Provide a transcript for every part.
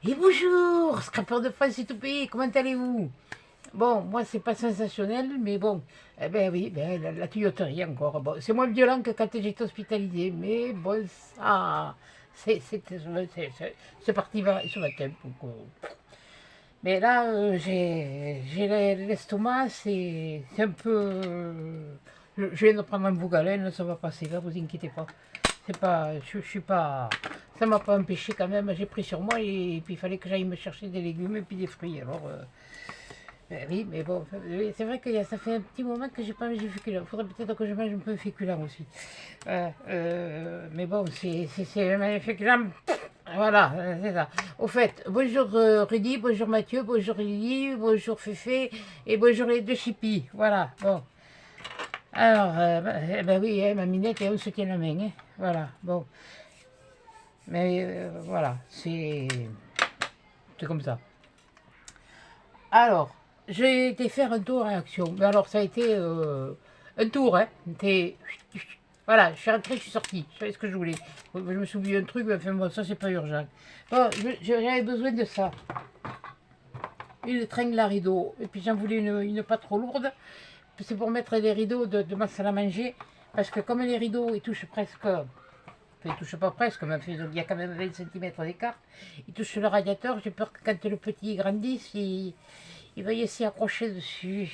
Et bonjour, scrapeur de France et tout pays, comment allez-vous? Bon, moi c'est pas sensationnel, mais bon, eh ben oui, ben, la tuyauterie encore. Bon, c'est moins violent que quand j'étais hospitalisé, mais bon, ça, c'est parti ce matin. Mais là, j'ai l'estomac, c'est un peu. Je viens de prendre un Bougalène, ça va passer, là, vous inquiétez pas. C'est pas, je suis pas, ça m'a pas empêché quand même. J'ai pris sur moi et puis il fallait que j'aille me chercher des légumes et puis des fruits. Alors, oui, mais bon, c'est vrai que ça fait un petit moment que j'ai pas mangé féculent. Il faudrait peut-être que je mange un peu féculent aussi. Mais bon, c'est un féculent. Voilà, c'est ça. Au fait, bonjour Rudy, bonjour Mathieu, bonjour Lily, bonjour Féfé et bonjour les deux chippies. Voilà, bon. Alors, ben oui, hein, ma minette, et on se tient la main. Hein. Voilà, bon. Mais voilà, c'est comme ça. Alors, j'ai été faire un tour à Action. Mais alors, ça a été un tour, hein. Voilà, je suis rentrée, je suis sortie. Je savais ce que je voulais. Je me suis oublié un truc, mais enfin bon, ça c'est pas urgent. Bon, j'avais besoin de ça. Une tringle à rideaux. Et puis j'en voulais une pas trop lourde. C'est pour mettre les rideaux de ma salle à manger. Parce que comme les rideaux, ils touchent presque. Enfin, ils touchent pas presque, mais il y a quand même 20 cm d'écart. Ils touchent le radiateur. J'ai peur que quand le petit grandisse, il va s'y accrocher dessus.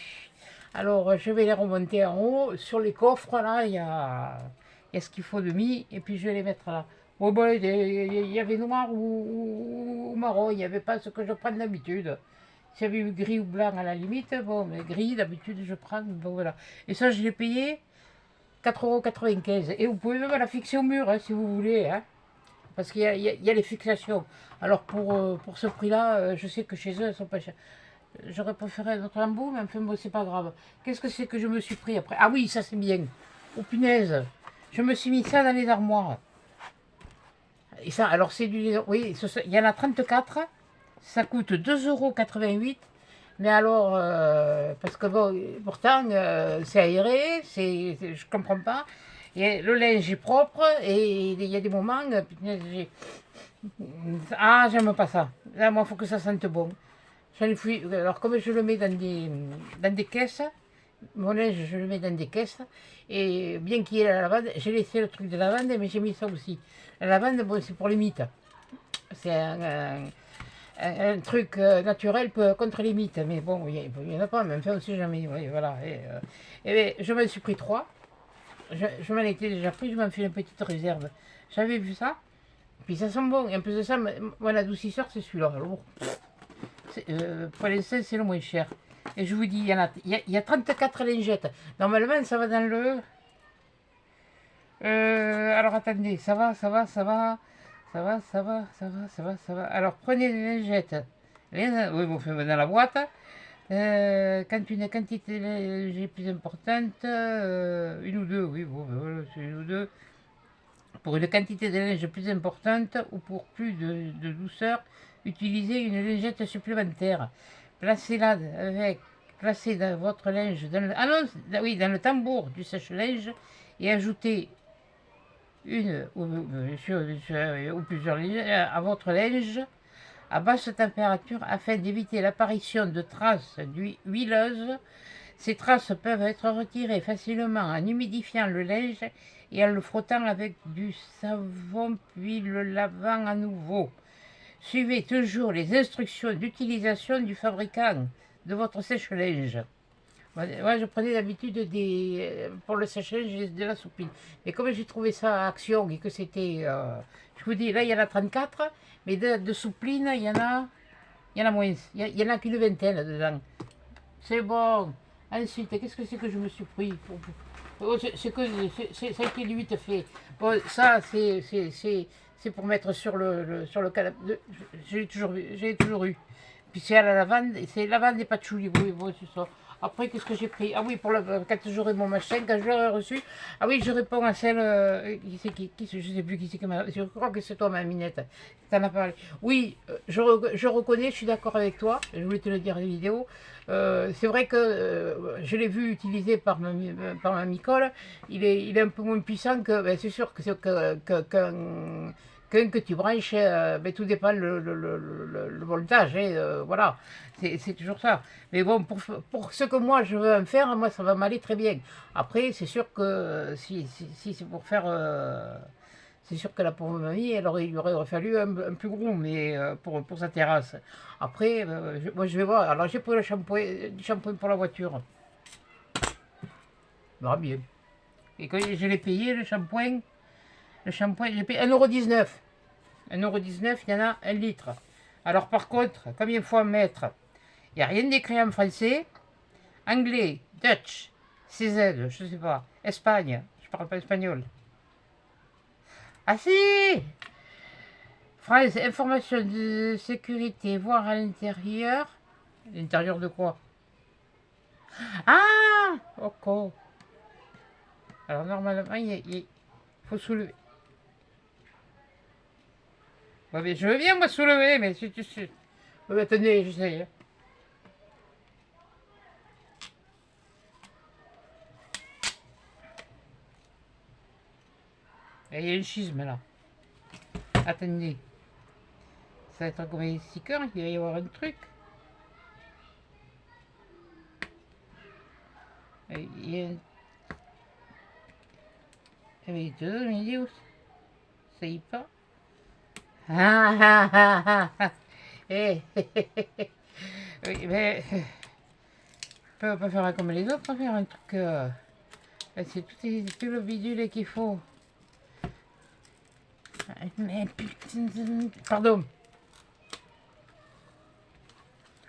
Alors, je vais les remonter en haut. Sur les coffres, là, il y a ce qu'il faut de mis. Et puis, je vais les mettre là. Bon, bon, il y avait noir ou marron. Il n'y avait pas ce que je prends d'habitude. S'il y avait eu gris ou blanc à la limite, bon, mais gris, d'habitude, je prends. Bon, voilà. Et ça, je l'ai payé 4,95 €. Et vous pouvez même la fixer au mur, hein, si vous voulez. Hein, parce qu'il y a les fixations. Alors, pour ce prix-là, je sais que chez eux, elles sont pas chères. J'aurais préféré un autre embout, mais enfin, bon, c'est pas grave. Qu'est-ce que c'est que je me suis pris après? Ah oui, ça c'est bien. Oh punaise, je me suis mis ça dans les armoires. Et ça, alors c'est du. Oui, il y en a 34. Ça coûte 2,88 €. Mais alors, parce que bon, pourtant, c'est aéré, je comprends pas. Et le linge est propre, et il y a des moments, punaise, ah, j'aime pas ça. Là, moi, il faut que ça sente bon. Alors, comme je le mets dans des caisses, mon linge, je le mets dans des caisses. Et bien qu'il y ait la lavande, j'ai laissé le truc de lavande, mais j'ai mis ça aussi. La lavande, bon, c'est pour les mythes. C'est un truc naturel contre les mythes. Mais bon, il n'y en a pas, mais enfin, on ne sait jamais. Oui, voilà. Et je m'en suis pris 3. Je m'en étais déjà pris, je m'en fais une petite réserve. J'avais vu ça. Puis ça sent bon. Et en plus de ça, mon adoucisseur, c'est celui-là. Alors, pour l'instant, c'est le moins cher. Et je vous dis, il y a 34 lingettes. Normalement, ça va dans le. Alors attendez, ça va, ça va, ça va. Ça va, ça va, ça va, ça va, ça va. Alors prenez les lingettes. Oui, vous faites dans la boîte. Quand une quantité de linge est plus importante, une ou deux, oui, bon, voilà, c'est une ou deux. Pour une quantité de linge plus importante ou pour plus de douceur, utilisez une lingette supplémentaire. Placez-la avec, placez votre linge dans le, ah non, oui, dans le tambour du sèche-linge et ajoutez une ou plusieurs linges à votre linge à basse température afin d'éviter l'apparition de traces huileuses. Ces traces peuvent être retirées facilement en humidifiant le linge et en le frottant avec du savon puis le lavant à nouveau. Suivez toujours les instructions d'utilisation du fabricant de votre sèche-linge. Moi, je prenais d'habitude pour le sèche-linge de la soupline. Mais comme j'ai trouvé ça à Action et que c'était. Je vous dis, là, il y en a 34, mais de soupline, il y en a moins. Il y en a qu'une vingtaine dedans. C'est bon. Ensuite, qu'est-ce que c'est que je me suis pris? Oh, ça a été vite fait. Bon, ça, c'est pour mettre sur le canapé. J'ai toujours eu. Puis c'est à la lavande, c'est lavande et patchouli, oui, bon, c'est ça. Après, qu'est-ce que j'ai pris? Ah oui, quand j'aurai mon machin, quand je l'aurai reçu. Ah oui, je réponds à celle. Qui c'est je sais plus qui c'est qui m'a. Je crois que c'est toi, ma minette. T'en as parlé. Oui, je reconnais, je suis d'accord avec toi. Je voulais te le dire en vidéo. C'est vrai que je l'ai vu utilisé par ma Micole. Il est un peu moins puissant que. Ben, c'est sûr que qu'un que tu branches, mais tout dépend le voltage, hein, voilà, c'est toujours ça. Mais bon, pour ce que moi je veux en faire, moi ça va m'aller très bien. Après, c'est sûr que si c'est pour faire, c'est sûr que la pauvre mamie, il lui aurait fallu un plus gros, mais pour sa terrasse. Après, moi je vais voir. Alors j'ai pris le shampoing, du shampoing pour la voiture. Va bien. Et quand je l'ai payé, le shampoing, j'ai payé 1,19 €. 1,19 €, il y en a 1 litre. Alors par contre, combien il faut en mettre? Il n'y a rien d'écrit en français. Anglais, Dutch, CZ, je ne sais pas. Espagne, je parle pas espagnol. Ah si! France, information de sécurité, voir à l'intérieur. L'intérieur de quoi? Ah! Ok. Alors normalement, il faut soulever. Ouais, mais je veux bien me soulever, mais si tu sais. Ouais, attendez, j'essaye. Il y a un schisme là. Attendez. Ça va être comme les stickers, il va y avoir un truc. Il y a un... Ah, mais il est où? Ça y est pas. Ah ah ah ah ah. Eh, oui, mais on peut pas faire comme les autres, on peut faire un truc. C'est tout le bidule qu'il faut. Mais putain, pardon.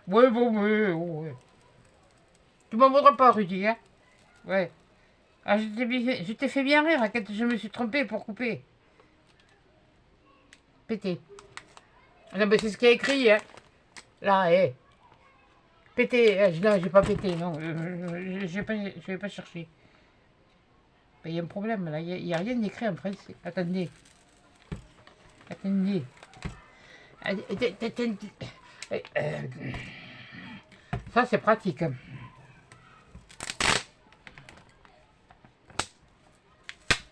Ouais, bon, ouais. Tu m'en voudras pas, Rudy, hein? Ouais. Ah, je t'ai fait bien rire quand je me suis trompé pour couper. Pété. Non, mais c'est ce qui est écrit, hein. Là, pété. Non, j'ai pas pété, non. Je vais pas chercher. Il y a un problème, là. Il y a rien d'écrit en français. Attendez. Attendez. Ça, c'est pratique.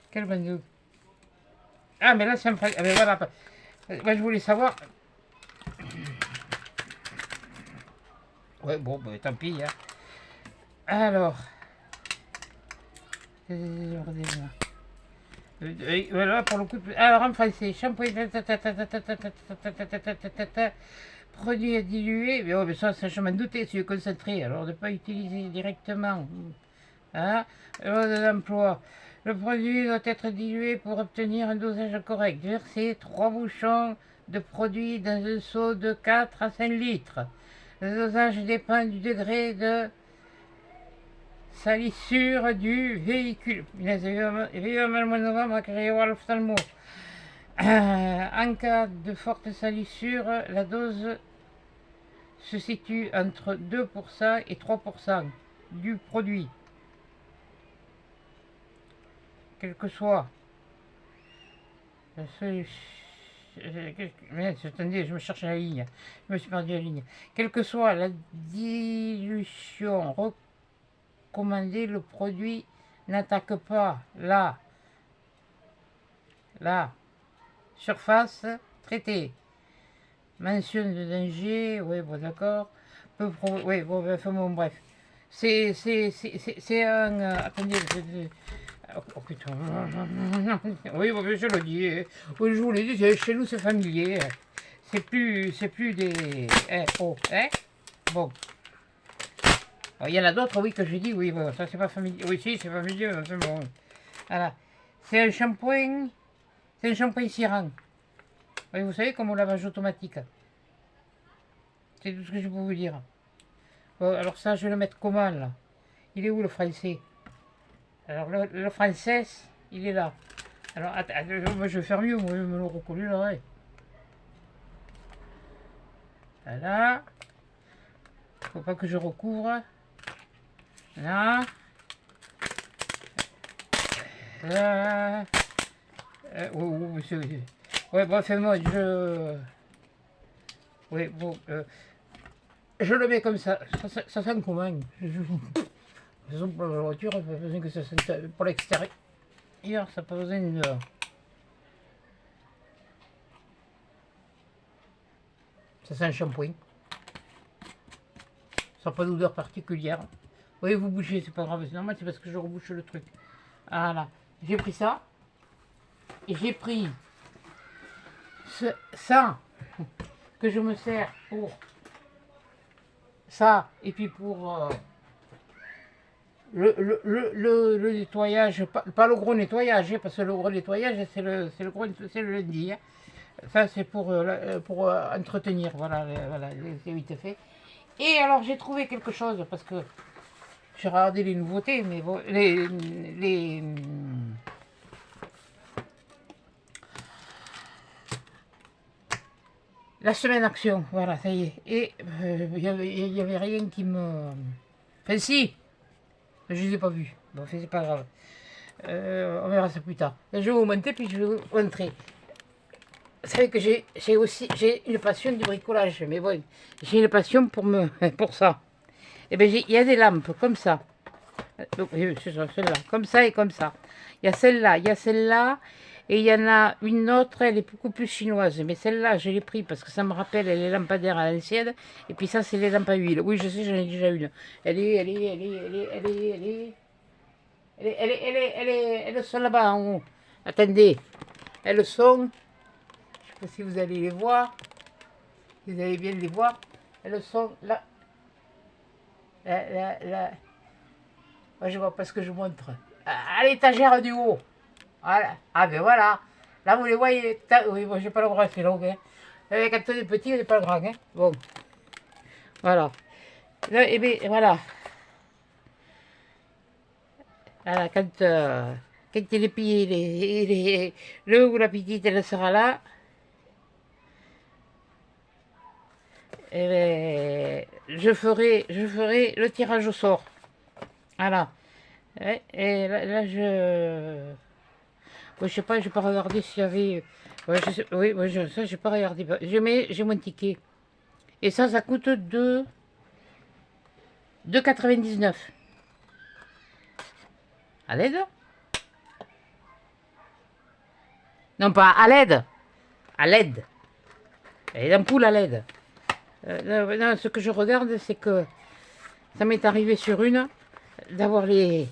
Quel bandeau. Ah, mais là, c'est un pratique. Mais voilà. Moi, je voulais savoir. Ouais, bon, bah, tant pis. Hein. Alors. Voilà, pour le coup. Alors, en français, shampoing. Produit à diluer. Mais, oh, mais ça, je m'en doutais, c'est concentré. Alors, de ne pas utiliser directement. Hein? L'emploi. Le produit doit être dilué pour obtenir un dosage correct. Verser 3 bouchons de produit dans un seau de 4 à 5 litres. Le dosage dépend du degré de salissure du véhicule. En cas de forte salissure, la dose se situe entre 2% et 3% du produit. Quel que soit. Attendez, je me cherche la ligne. Je me suis perdu la ligne. Quelle que soit la dilution recommandée, le produit n'attaque pas la surface traitée. Mention de danger, oui, bon, d'accord. Oui, bon, bref. C'est un. Attendez, oh putain. Oui, bon, je le dis. Oui, je vous l'ai dit, chez nous c'est familier. C'est plus des. Bon. Il y en a d'autres, oui, que je dis, oui, bon, ça c'est pas familier. Oui, si, c'est familier, c'est bon. Voilà. C'est un shampoing. C'est un shampoing Siran. Oui, vous savez, comme au lavage automatique. C'est tout ce que je peux vous dire. Bon, alors ça, je vais le mettre comment, là? Il est où, le français? Alors, le français, il est là. Alors, attends, moi, je vais faire mieux, moi, je vais me le recoller, là, ouais. Voilà. Faut pas que je recouvre. Là. Là. Ouais, bref, moi, oui, bon, je le mets comme ça. Ça sent comment? Pour la voiture, pas besoin que ça sente pour l'extérieur. Ça n'a pas besoin de. Ça sent un shampoing. Ça n'a pas d'odeur particulière. Oui, vous bougez, c'est pas grave, c'est normal, c'est parce que je rebouche le truc. Voilà. J'ai pris ça. Et j'ai pris ça que je me sers pour ça. Et puis pour le nettoyage, pas le gros nettoyage, hein, parce que le gros nettoyage, c'est le lundi. Hein. Ça, c'est pour entretenir, voilà, c'est vite fait. Et alors, j'ai trouvé quelque chose, parce que j'ai regardé les nouveautés, mais bon, la semaine action, voilà, ça y est. Et il n'y avait rien qui me... Enfin, si, mais je ne les ai pas vus. Bon, c'est pas grave. On verra ça plus tard. Je vais vous montrer, puis je vais vous montrer. Vous savez que j'ai une passion du bricolage, mais bon, j'ai une passion pour ça. Et bien, il y a des lampes comme ça. C'est celle-là, comme ça et comme ça. Il y a celle-là, et il y en a une autre, elle est beaucoup plus chinoise. Mais celle-là, je l'ai pris parce que ça me rappelle les lampadaires à l'ancienne. Et puis ça, c'est les lampes à huile. Oui, je sais, j'en ai déjà une. Elles sont là-bas en haut. Attendez, elles sont... Je ne sais pas si vous allez les voir. Vous allez bien les voir. Elles sont là. Là. Moi, je vois pas ce que je montre. À l'étagère du haut. Voilà. Ah ben voilà. Là, vous les voyez. Oui, moi, j'ai pas le droit, c'est long. Hein. Quand on est petit, on n'est pas le grand. Hein. Bon. Voilà. Là, et bien, voilà. Voilà, quand il est pillé, le ou la petite, elle sera là. Et bien, je ferai le tirage au sort. Voilà. Et là je sais pas, j'ai pas regardé s'il y avait... Ouais, je sais, oui, ouais, ça, j'ai pas regardé. J'ai mon ticket. Et ça coûte 2,99. À l'aide? Non, pas à l'aide. À l'aide. Et l'ampoule à l'aide. Non, ce que je regarde, c'est que ça m'est arrivé sur une d'avoir les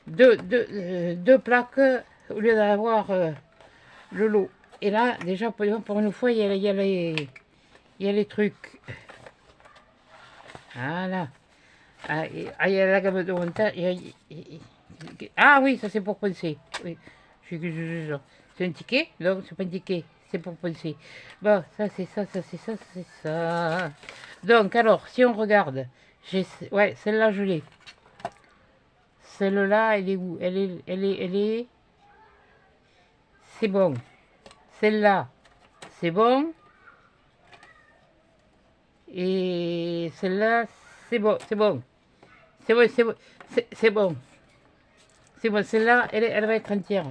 deux plaques au lieu d'avoir le lot. Et là, déjà, pour une fois, il y a les trucs. Voilà. Il y a la gamme de montage. Ah oui, ça c'est pour penser. Oui. C'est un ticket? Non, c'est pas un ticket. C'est pour penser. Bon, ça c'est ça, ça c'est ça, c'est ça. Donc, alors, si on regarde, ouais, celle-là, je l'ai. Celle-là, elle est où? Elle est... C'est bon. Celle-là, c'est bon. Et celle-là, c'est bon, c'est bon. C'est bon, c'est bon. C'est bon. C'est bon, celle-là, elle va être entière.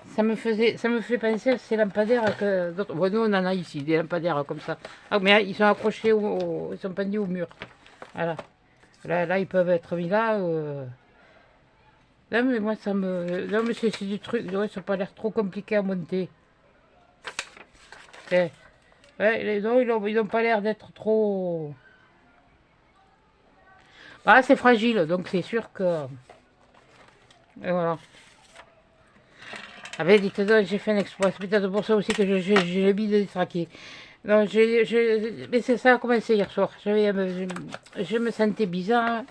Ça me fait penser à ces lampadaires que d'autres... Bon, nous, on en a ici, des lampadaires comme ça. Ah, mais ils sont accrochés ils sont pendus au mur. Voilà. Là, ils peuvent être mis là. Non, mais moi, ça me... Non, mais c'est du truc... Ouais, ça n'a pas l'air trop compliqué à monter. Ouais, non, ils n'ont pas l'air d'être trop... Ah, c'est fragile, donc c'est sûr que... Et voilà. Ah ben, dites donc, j'ai fait un exploit. C'est peut-être pour ça aussi que j'ai mis de détraquer. Non, mais c'est ça a commencé hier soir. Je me sentais bizarre.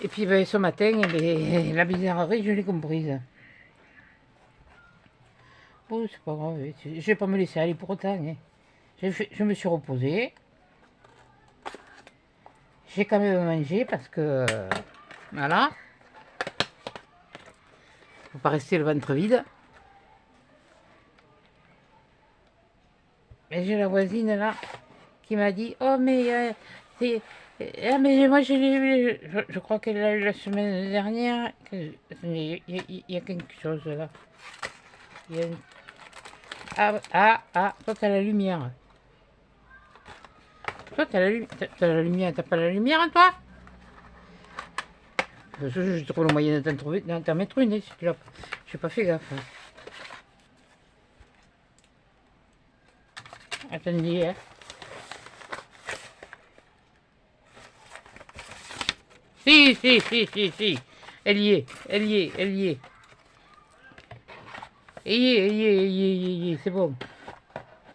Et puis ben, ce matin, la bizarrerie, je l'ai comprise. Bon, c'est pas grave. Je vais pas me laisser aller pour autant. Hein. Je me suis reposée. J'ai quand même mangé parce que... voilà. Faut pas rester le ventre vide. Et j'ai la voisine là qui m'a dit oh mais ah, mais moi je crois qu'elle l'a eu la semaine dernière. Il y a quelque chose là. Toi t'as la lumière. Toi t'as la lumière, t'as pas la lumière toi? Je trouve le moyen d'en mettre une, si tu l'as. J'ai pas fait gaffe. Attendez, hein. Si. Elle y est, elle y est, elle y est. Elle y est, c'est bon.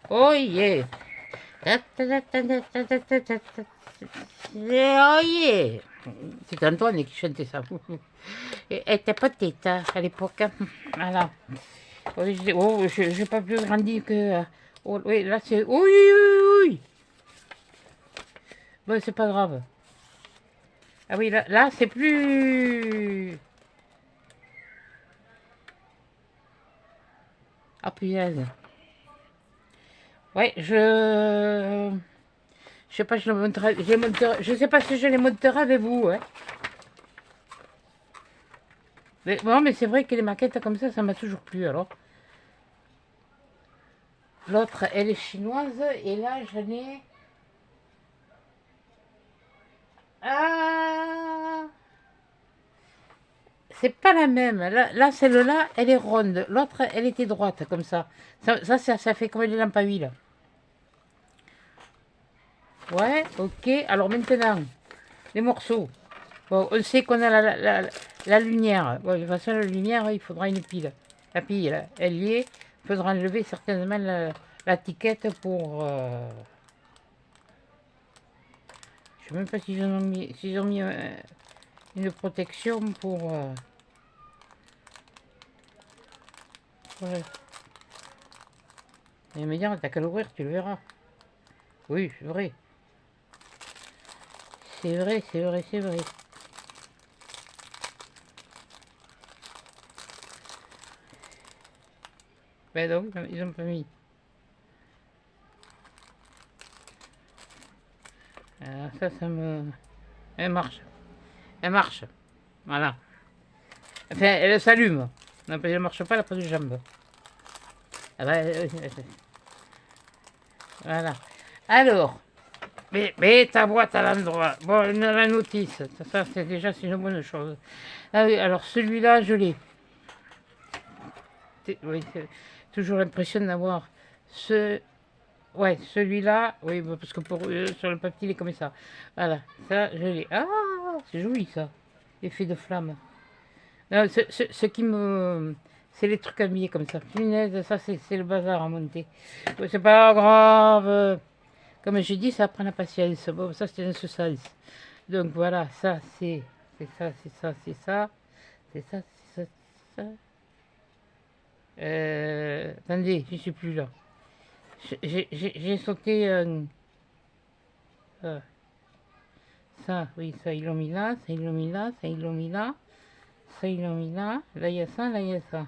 Oh yeah. Oh yeah. C'est Antoine qui chantait ça. Et elle était petite hein, à l'époque. Hein. Voilà. Oh, j'ai pas plus grandi que... Oh, oui, là c'est... Oui. Bon, c'est pas grave. Ah oui, là c'est plus... Ah punaise. Ouais, je sais pas, je sais pas si je les monterai avec vous, hein. Mais, bon, mais c'est vrai que les maquettes comme ça m'a toujours plu, alors. L'autre, elle est chinoise, et là, j'en ai... Ah, c'est pas la même. Là celle-là, elle est ronde. L'autre, elle était droite, comme ça. Ça fait comme les lampes à huile. Ouais, ok. Alors maintenant, les morceaux. Bon, on sait qu'on a la lumière. Bon, de toute façon, la lumière, il faudra une pile. La pile, elle y est. Il faudra enlever certainement l'étiquette pour... Je sais même pas s'ils ont mis une protection pour... Ouais. Et me dire, t'as qu'à l'ouvrir, tu le verras. Oui, c'est vrai. C'est vrai. Ben donc, ils ont pas mis. Alors ça me... Elle marche. Voilà. Enfin, elle s'allume. Non, elle ne marche pas, elle n'a pas de jambe. Ah ben, voilà. Alors, mets ta boîte à l'endroit. Bon, la notice. Ça c'est déjà une bonne chose. Ah oui, alors celui-là, je l'ai. Oui, toujours l'impression d'avoir ce... Ouais, celui-là, oui, parce que sur le papier, il est comme ça. Voilà, ça, je l'ai. Ah, c'est joli, ça. Effet de flamme. Non, ce qui me... C'est les trucs habillés comme ça. Punaise, ça, c'est le bazar à monter. Ouais, c'est pas grave. Comme j'ai dit, ça prend la patience. Bon, ça, c'est dans ce sens. Donc, voilà, ça, c'est ça, c'est ça, c'est ça. C'est ça, c'est ça, c'est ça. Attendez, je suis plus là. J'ai sauté euh, ça, oui, ça ils l'ont mis là, ça ils l'ont mis là, ça ils l'ont mis là, ça ils l'ont mis là, là il y a ça, là il y a ça.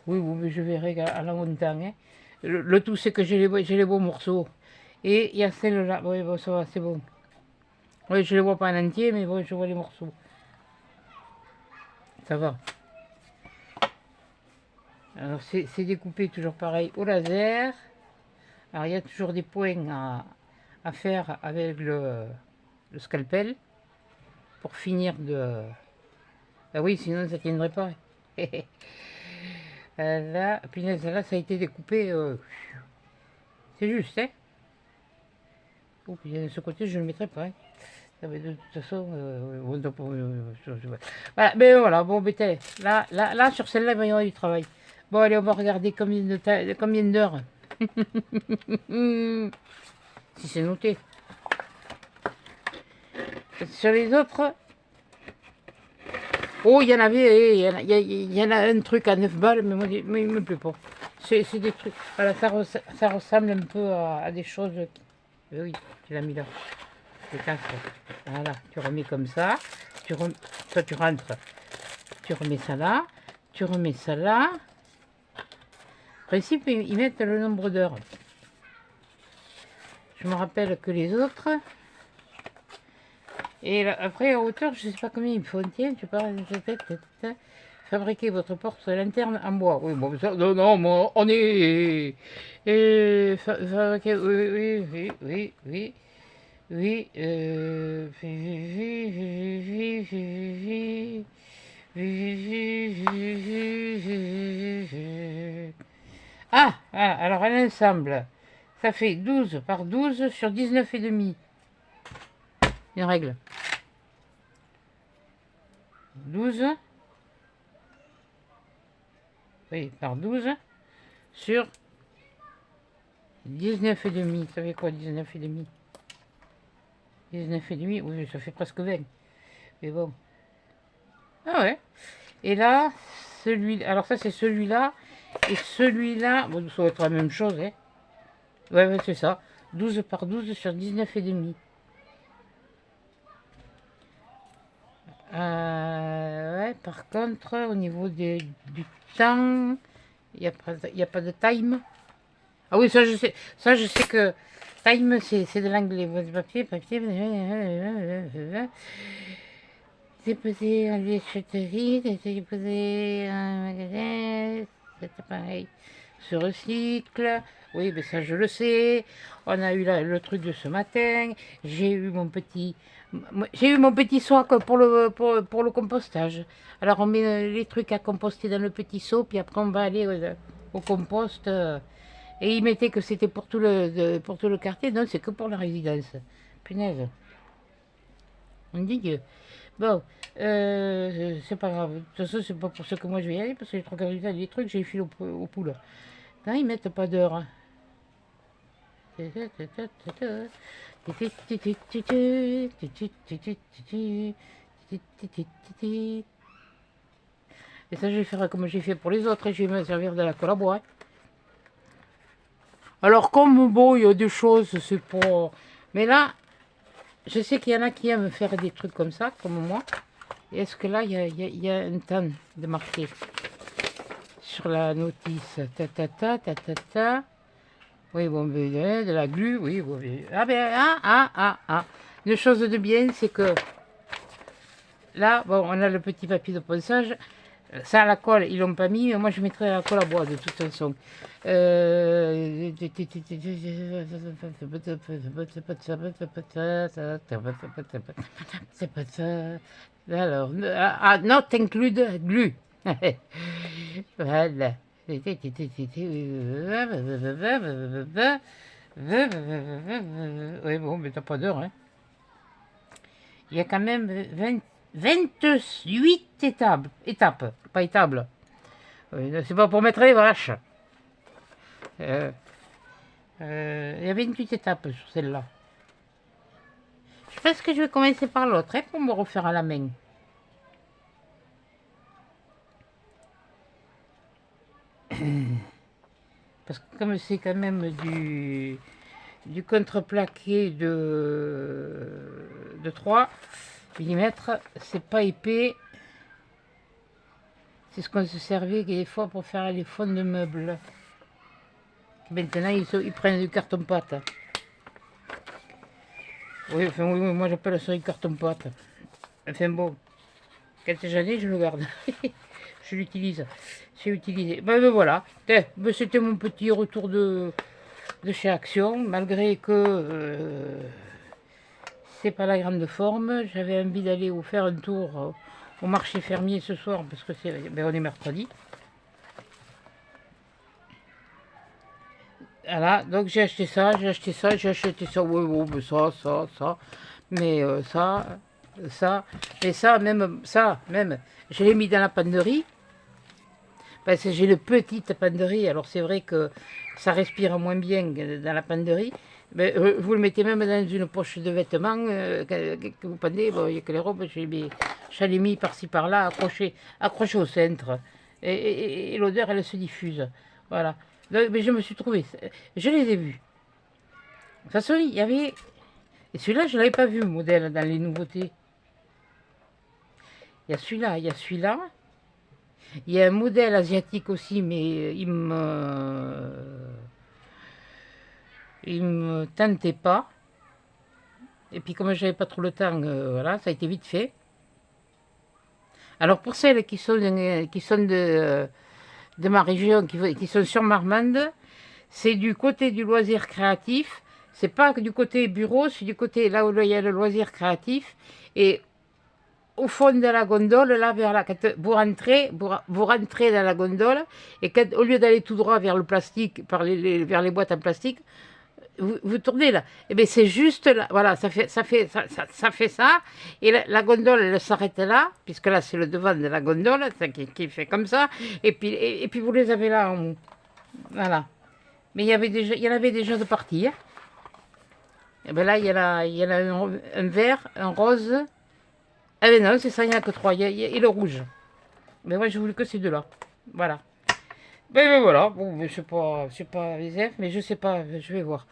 Oui, mais je verrai à la montagne. Hein. Le tout c'est que j'ai les beaux morceaux. Et il y a celle-là, oui, bon, ça va, c'est bon. Oui, je les vois pas en entier, mais bon, je vois les morceaux. Ça va. Alors c'est découpé toujours pareil au laser. Alors il y a toujours des points à faire avec le scalpel pour finir de... Ah oui, sinon ça tiendrait pas. Là, punaise, là ça a été découpé. C'est juste, hein. Oh, puis de ce côté je ne le mettrai pas. Hein. De toute façon, voilà, mais voilà, bon, mais là sur celle-là, il va y avoir du travail. Bon, allez, on va regarder combien d'heures. Si c'est noté. Sur les autres, oh, il y en avait, il y en a un truc à 9 balles, mais moi, il ne me plaît pas. C'est des trucs, voilà, ça ressemble un peu à des choses qui... Oui, tu l'as mis là. C'est ça. Voilà, tu remets comme ça. Toi, tu rentres. Tu remets ça là. Tu remets ça là. En principe, ils mettent le nombre d'heures. Je me rappelle que les autres... Et là, après, en hauteur, je ne sais pas combien il faut. Tiens, tu parles de fabriquer votre porte-lanterne en bois. Oui, bon, ça, non, moi, on est... fabriquer... Oui. Oui, Ah, ah, alors un ensemble, ça fait 12 par 12 sur 19 et demi. Une règle. 12, oui, par 12 sur 19 et demi. Ça fait quoi 19 et demi? 19 et demi, oui, ça fait presque 20. Mais bon. Ah ouais. Et là, celui, alors ça c'est celui-là. Et celui-là, bon, ça va être la même chose, hein. Ouais, ouais, c'est ça. 12 par 12 sur 19 et demi. Ouais, par contre, au niveau du temps, il n'y a pas de time. Ah oui, ça je sais. Ça je sais que time c'est de l'anglais. Papier, papier. C'est posé en déchetterie, c'est posé en magasin, c'est pareil. Se recycle, oui, mais ça je le sais. On a eu le truc de ce matin. J'ai eu mon petit seau pour le compostage. Alors on met les trucs à composter dans le petit seau, puis après on va aller au compost. Et il mettait que c'était pour pour tout le quartier. Non, c'est que pour la résidence. Punaise. On dit que... Bon, c'est pas grave. De toute façon, c'est pas pour ça que moi je vais y aller, parce que j'ai trop regardé des trucs, j'ai filé aux poules. Non, ils mettent pas d'heure. Hein. Et ça, je vais faire comme j'ai fait pour les autres, et je vais me servir de la colle à bois. Hein. Alors, comme bon, il y a des choses, c'est pour... Mais là, je sais qu'il y en a qui aiment faire des trucs comme ça, comme moi. Est-ce que là, il y a un temps de marquer sur la notice? Ta ta ta ta ta ta. Oui, bon, de la glu, oui. Bon, ah ben, ah. Une chose de bien, c'est que là, bon, on a le petit papier de ponçage. Ça, la colle, ils l'ont pas mis, mais moi, je mettrai la colle à bois, de toute façon. Alors, not include glue. Voilà. Oui, bon, mais t'as pas d'heure, hein. Il y a quand même 28 étapes, pas étables. C'est pas pour mettre les vaches. Il y a 28 étapes sur celle-là. Je pense que je vais commencer par l'autre, hein, pour me refaire à la main. Parce que comme c'est quand même du contreplaqué de 3 mm, c'est pas épais. C'est ce qu'on se servait des fois pour faire les fonds de meubles. Maintenant, ils prennent du carton-pâte. Oui, enfin, oui, moi j'appelle ça du carton-pâte. Enfin bon, quand j'en ai, je le garde. Je l'utilise. J'ai utilisé. Ben voilà, c'était mon petit retour de chez Action, malgré que c'est pas la grande forme. J'avais envie d'aller vous faire un tour au marché fermier ce soir, parce que on est mercredi. Voilà, donc j'ai acheté ça, oui, mais ça, mais même, je l'ai mis dans la pannerie, parce que j'ai une petite pannerie, alors c'est vrai que ça respire moins bien dans la pannerie, mais vous le mettez même dans une poche de vêtements que vous pendez, bon, il n'y a que les robes, je l'ai mis par-ci par-là, accroché au centre, et l'odeur elle se diffuse, voilà. Donc, mais je me suis trouvé, je les ai vus. De toute façon, il y avait, et celui-là je ne l'avais pas vu, le modèle, dans les nouveautés. Il y a celui-là, il y a celui-là. Il y a un modèle asiatique aussi, mais il me tentait pas. Et puis comme je n'avais pas trop le temps, voilà, ça a été vite fait. Alors pour celles qui sont de ma région, qui sont sur Marmande, c'est du côté du loisir créatif. C'est pas du côté bureau, c'est du côté là où il y a le loisir créatif. Et au fond de la gondole, là, vous rentrez dans la gondole, et quand, au lieu d'aller tout droit vers le plastique, vers les boîtes en plastique, vous tournez là. Et bien c'est juste là, voilà, ça fait ça, et la gondole, elle s'arrête là, puisque là, c'est le devant de la gondole, ça, qui fait comme ça, et puis vous les avez là, voilà. Mais il y en avait déjà de partir. Et bien là, il y en a un vert, un rose. Ah ben non, c'est ça, il n'y en a que trois. Et le rouge. Mais moi, je voulais que ces deux-là. Voilà. Ben voilà. Bon, mais c'est pas les F, mais je sais pas. Je vais voir.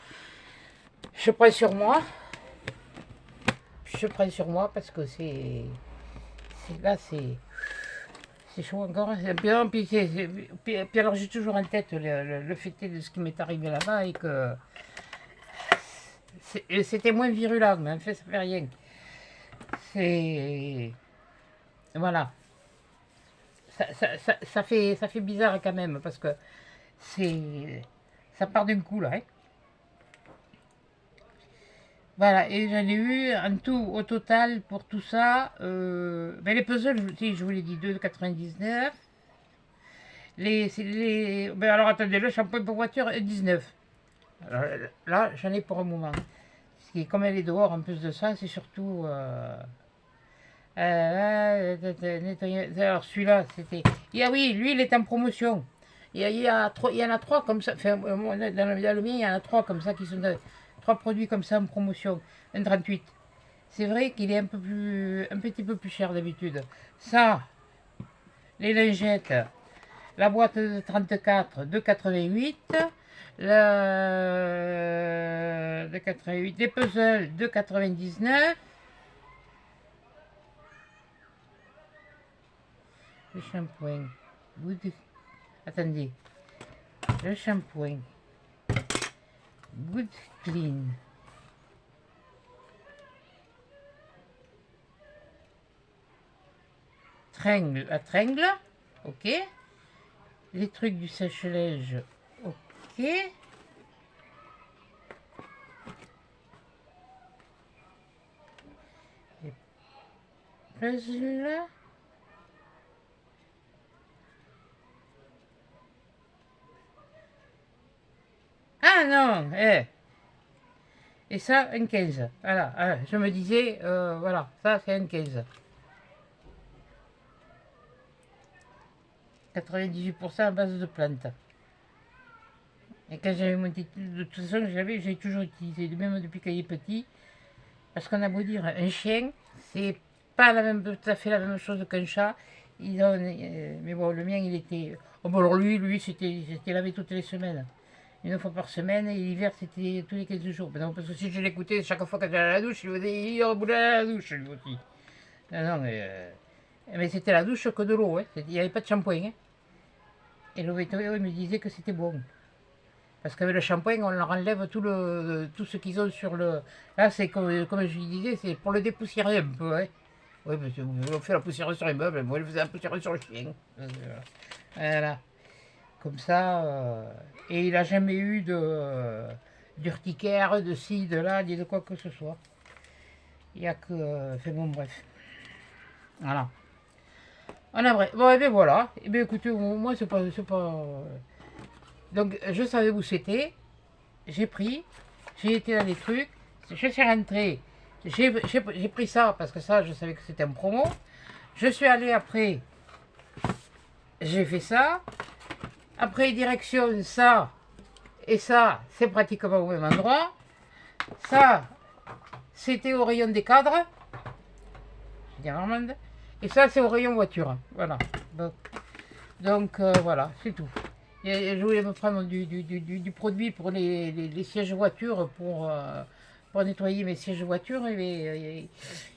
Je prends sur moi. Je prends sur moi parce que là, c'est chaud encore. Puis alors, j'ai toujours en tête le fait de ce qui m'est arrivé là-bas et que c'était moins virulent, mais en fait, ça fait rien. C'est. Voilà. Ça fait bizarre quand même, parce que ça part d'un coup, là. Hein. Voilà, et j'en ai eu en tout, au total, pour tout ça, ben les puzzles, je vous l'ai dit, 2,99. Ben alors attendez, le shampoing pour voiture, 19. Alors, là, j'en ai pour un moment. Comme elle est dehors, en plus de ça, c'est surtout... alors celui-là, c'était... Oui, lui, il est en promotion. Il y en a trois comme ça. Enfin, dans le mien, il y en a trois comme ça qui sont... trois produits comme ça en promotion. Un 38. C'est vrai qu'il est un petit peu plus cher d'habitude. Ça, les lingettes, la boîte de 34, 2,88. De 88. Les puzzles, 2,99. Le shampoing. Attendez. Le shampoing. Good Clean. La tringle. Ok. Les trucs du sèche-linge. Ok. Les puzzles. Ah non, Et ça, un 15. Voilà, je me disais, voilà, ça c'est un 15. 98% à base de plantes. Et quand j'avais mon titre, de toute façon, j'ai toujours utilisé, même depuis qu'il est petit. Parce qu'on a beau dire, un chien, c'est pas tout à fait la même chose qu'un chat. Mais bon, le mien, il était... Oh, bon, alors lui, c'était lavé toutes les semaines. Une fois par semaine, et l'hiver c'était tous les 15 jours. Non, parce que si je l'écoutais, chaque fois qu'elle allait à la douche, il me disait il reboulait à la douche lui aussi. Non, non, mais c'était la douche que de l'eau, hein. Il n'y avait pas de shampoing. Hein. Et le vétérinaire me disait que c'était bon. Parce qu'avec le shampoing, on leur enlève tout ce qu'ils ont sur le. Là, c'est comme je disais, c'est pour le dépoussiérer un peu. Hein. Oui, parce qu'on fait la poussière sur les meubles, moi je faisais la poussière sur le chien. Voilà. Comme ça, et il n'a jamais eu d'urticaire, de ci, de là, ni de quoi que ce soit. Il n'y a que... Enfin bon, bref. Voilà. On a vrai. Bon, et bien voilà. Et bien écoutez, moi, c'est pas... Donc, je savais où c'était. J'ai pris. J'ai été dans les trucs. Je suis rentré. J'ai pris ça, parce que ça, je savais que c'était en promo. Je suis allé après. J'ai fait ça. Après, direction ça et ça, c'est pratiquement au même endroit. Ça, c'était au rayon des cadres. Et ça, c'est au rayon voiture. Voilà. Donc voilà, c'est tout. Et je voulais me prendre du produit pour les sièges voiture, pour nettoyer mes sièges voiture. Il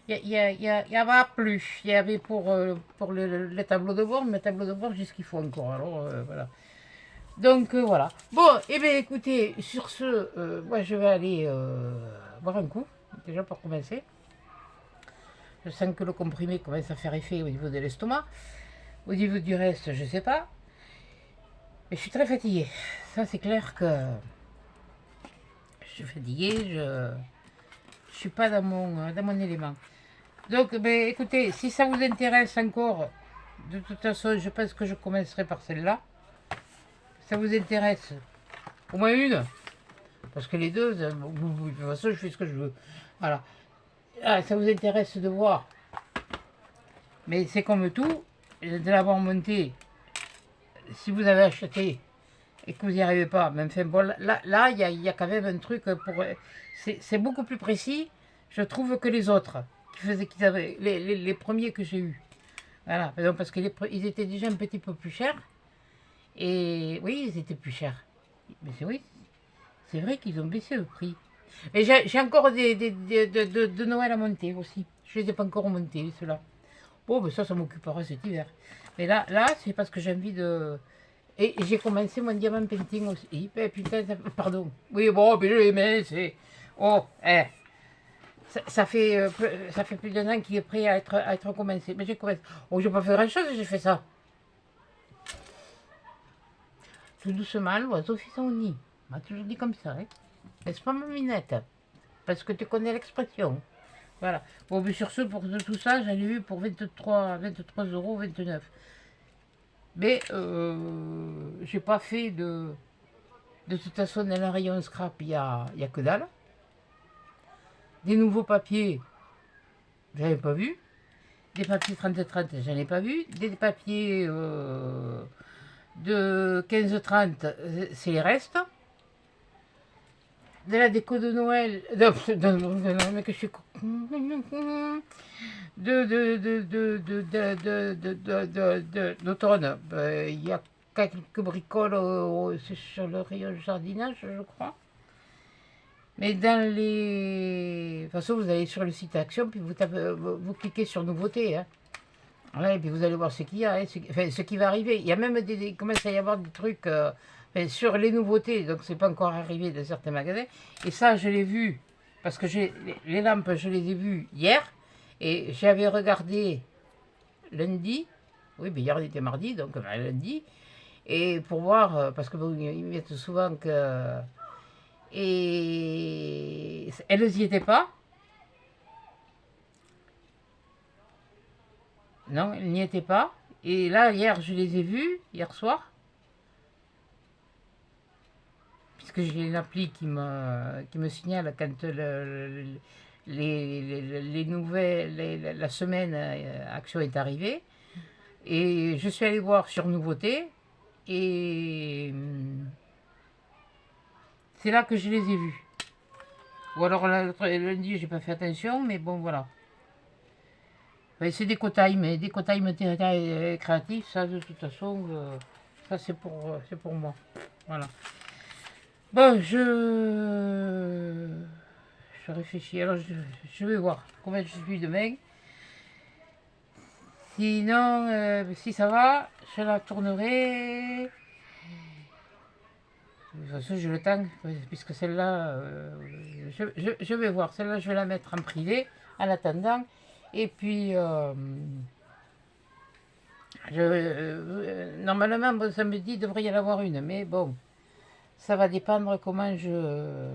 y avait plus. Il y avait pour les tableaux de bord, mais tableaux de bord, j'ai ce qu'il faut encore. Alors voilà. Donc voilà. Bon, et bien écoutez, sur ce, moi je vais aller boire un coup, déjà pour commencer. Je sens que le comprimé commence à faire effet au niveau de l'estomac. Au niveau du reste, je sais pas. Mais je suis très fatiguée. Ça, c'est clair que je suis fatiguée, je suis pas dans mon élément. Donc, ben, écoutez, si ça vous intéresse encore, de toute façon, je pense que je commencerai par celle-là. Ça vous intéresse, au moins une, parce que les deux, de toute façon, je fais ce que je veux. Voilà. Ah, ça vous intéresse de voir. Mais c'est comme tout, de l'avoir monté, si vous avez acheté et que vous n'y arrivez pas, même enfin, bon, là, il y a quand même un truc pour. C'est beaucoup plus précis, je trouve, que les autres, qui avaient, les premiers que j'ai eus. Voilà, donc, parce qu'ils étaient déjà un petit peu plus chers. Et oui, ils étaient plus chers. Mais c'est oui, c'est vrai qu'ils ont baissé le prix. Mais j'ai encore de Noël à monter aussi. Je ne les ai pas encore montés, ceux-là. Bon, ben ça m'occupera cet hiver. Mais là c'est parce que j'ai envie de. Et j'ai commencé mon diamant painting aussi. Ben, putain, pardon. Oui, bon, mais je l'aimais, c'est. Oh, ça fait plus d'un an qu'il est prêt à être commencé. Mais j'ai commencé. Oh, j'ai pas fait grand chose, j'ai fait ça. Tout doucement, l'oiseau fait son nid. On m'a toujours dit comme ça, hein. N'est-ce pas, ma minette? Parce que tu connais l'expression. Voilà. Bon, mais sur ce, pour tout ça, j'en ai eu pour 23,29 €. Mais j'ai pas fait de. De toute façon, dans le rayon scrap, il y a que dalle. Des nouveaux papiers, j'en ai pas vu. Des papiers 30-30, j'en ai pas vu. Des papiers de 15-30, c'est les restes. De la déco de Noël. Mais que je suis. D'automne. Il y a quelques bricoles sur le rayon jardinage, je crois. Mais dans les. De toute façon, vous allez sur le site Action, puis vous cliquez sur Nouveautés. Hein. Ouais, et puis vous allez voir ce qu'il y a, hein, ce qui va arriver. Il y a même il commence à y avoir des trucs sur les nouveautés, donc c'est pas encore arrivé dans certains magasins. Et ça, je l'ai vu, parce que les lampes, je les ai vues hier, et j'avais regardé lundi, oui, mais hier on était mardi, donc lundi, et pour voir, parce que bon, ils mettent souvent que. Et elles n'y étaient pas. Non, elles n'y étaient pas. Et là, hier, je les ai vues, hier soir. Puisque j'ai une appli qui me signale quand les nouvelles, la semaine Action est arrivée. Et je suis allée voir sur Nouveautés. Et c'est là que je les ai vus. Ou alors lundi, j'ai pas fait attention, mais bon, voilà. C'est des co-time, créatifs, ça de toute façon, ça c'est pour moi. Voilà. Bon, je réfléchis. Alors, je vais voir combien je suis demain. Sinon, si ça va, je la tournerai. De toute façon, je le temps, puisque celle-là, je vais voir. Celle-là, je vais la mettre en privé en attendant. Et puis, normalement, bon, samedi, il devrait y en avoir une. Mais bon, ça va dépendre comment je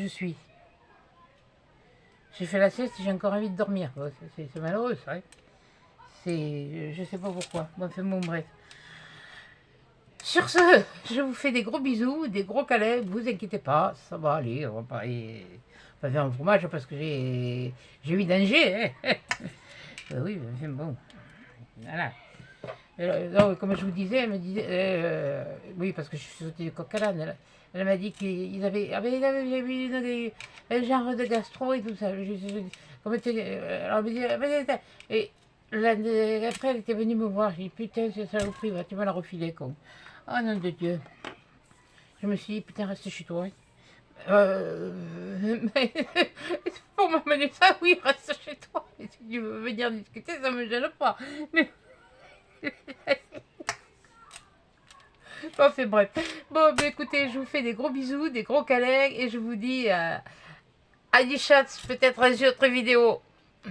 suis. J'ai fait la sieste et j'ai encore envie de dormir. Bon, c'est malheureux, ça. Hein. Je sais pas pourquoi. Bon, enfin, bon, bref. Sur ce, je vous fais des gros bisous, des gros câlins. Ne vous inquiétez pas, ça va aller. On va pas faire un fromage parce que j'ai eu danger. Hein. Oui, enfin, bon. Voilà. Donc, comme je vous disais, elle me disait, oui, parce que je suis sautée du coq à l'âne. Elle m'a dit qu'ils avaient, un genre de gastro et tout ça. Alors, elle me dit, et après, elle était venue me voir. J'ai dit, putain, c'est saloperie, tu vas la refiler, con. Oh nom de Dieu. Je me suis dit, putain, reste chez toi. Mais pour m'amener ça, oui, reste chez toi. Et si tu veux venir discuter, ça me gêne pas. Mais. Bon, fait bref. Bon, bah, écoutez, je vous fais des gros bisous, des gros câlins et je vous dis à des chats, peut-être à une autre vidéo.